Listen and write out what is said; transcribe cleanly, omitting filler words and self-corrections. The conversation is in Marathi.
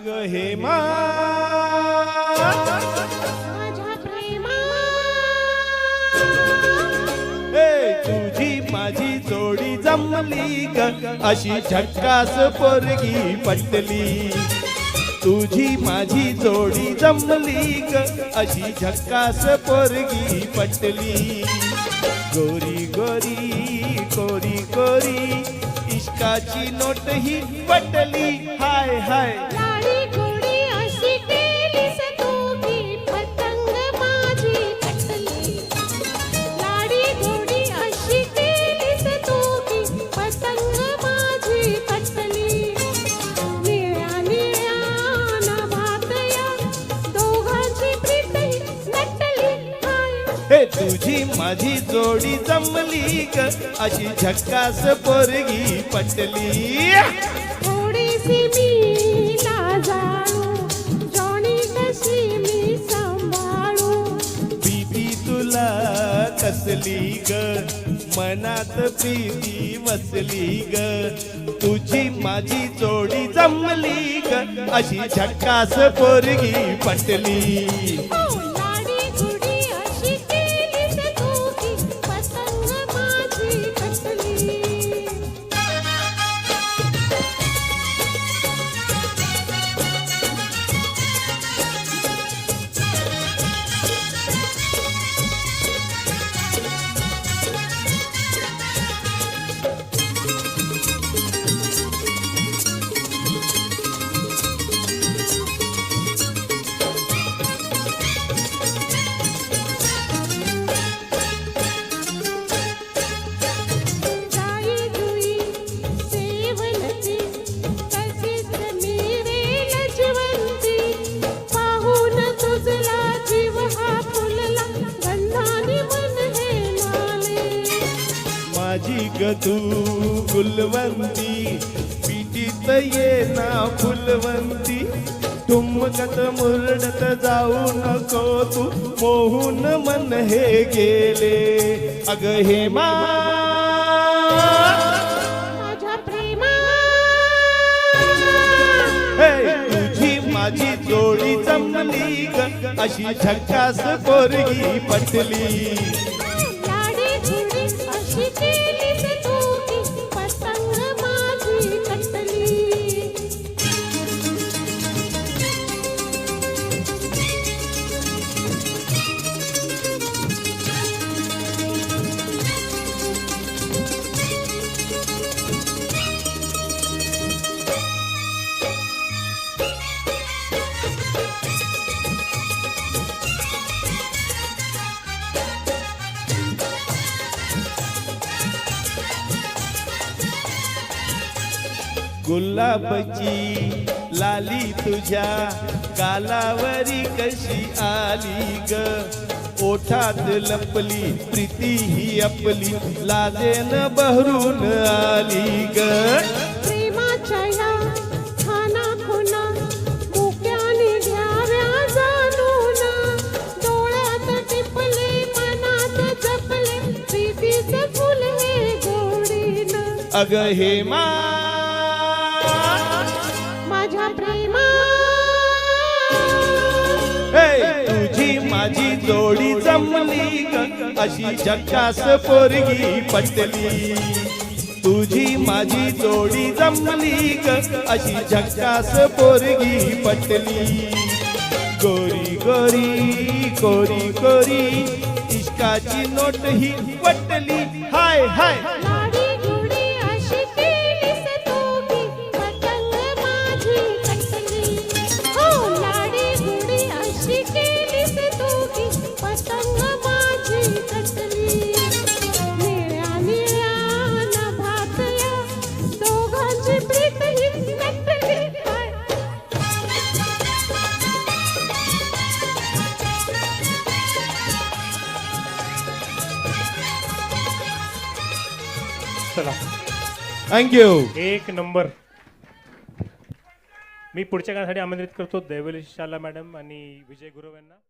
अगं हेमा माझ्या प्रेमा तुझी माझी जोडी जमली ग अशी झक्कास पोरगी पटली तुझी माझी जोडी जमली ग अशी झक्कास पोरगी पटली गोरी गोरी कोरी कोरी इश्काची नोट ही पटली हाय हाय लाडी गोडी अशी केलीस तू की पतंग माझी पटली लाडी गोडी अशी केलीस तू की पतंग माझी पटली निळ्या निळ्या नभातया दोघांची प्रीत ही नटली हाय हे तुझी माझी जोडी जमली ग अशी झक्कास पोरगी पटली थोडीशी मी लाजाळू जॉनी कशी मी सांभाळू बीबी तुला कसली ग मनात प्रीती वसली ग तुझी माझी जोडी जमली ग अशी झक्कास पोरगी पटली लाडी गुडी अशी केलीस तू की पतंग माझी पटली जाई जुई सेवलती कशीच मी वेलजवंती पाहून तुझला जीव हा फुलला गंधाने मन हे माले माझी ग तू गुलवंती पिटीत ये ना फुलवंती तुमकत मुरडत जाऊ नको तू मोहून मन हे गेले अग हेमा माझ्या प्रेमा तुझी माझी जोडी जमली ग अशी झक्कास पोरगी पटली लाडी गुडी अशी केलीस तू की पतंग माझी कटली गुलाबची लाली तुझ्या गालावरी कशी आली ग ओठात लपली प्रीती ही आपली लाजेन बहरून आली ग प्रेमाच्या या खाना खुना मुक्याने घ्याव्या जाणून डोळ्यात टिपले मनात जपले प्रीतीचे फुल हे गोडीन अग हेमा माझ्या प्रेमा तुझी माझी जोडी जमली ग अशी झक्कास पोरगी पटली तुझी माझी जोडी जमली ग अशी झक्कास पोरगी पटली गोरी गोरी कोरी कोरी इश्काची नोट ही पटली हाय हाय लाडी गुडी अशी केलीस तू की पतंग माझी कटली हो लाडी गुडी अशी केलीस तू की पतंग माझी कटली निळ्या निळ्या नभातया दोघांची प्रीत ही नटली हाय चला थँक्यू एक नंबर. मी पुढच्या गाण्यासाठी आमंत्रित करतो दैवली शाला मॅडम आणि विजय गुरव यांना.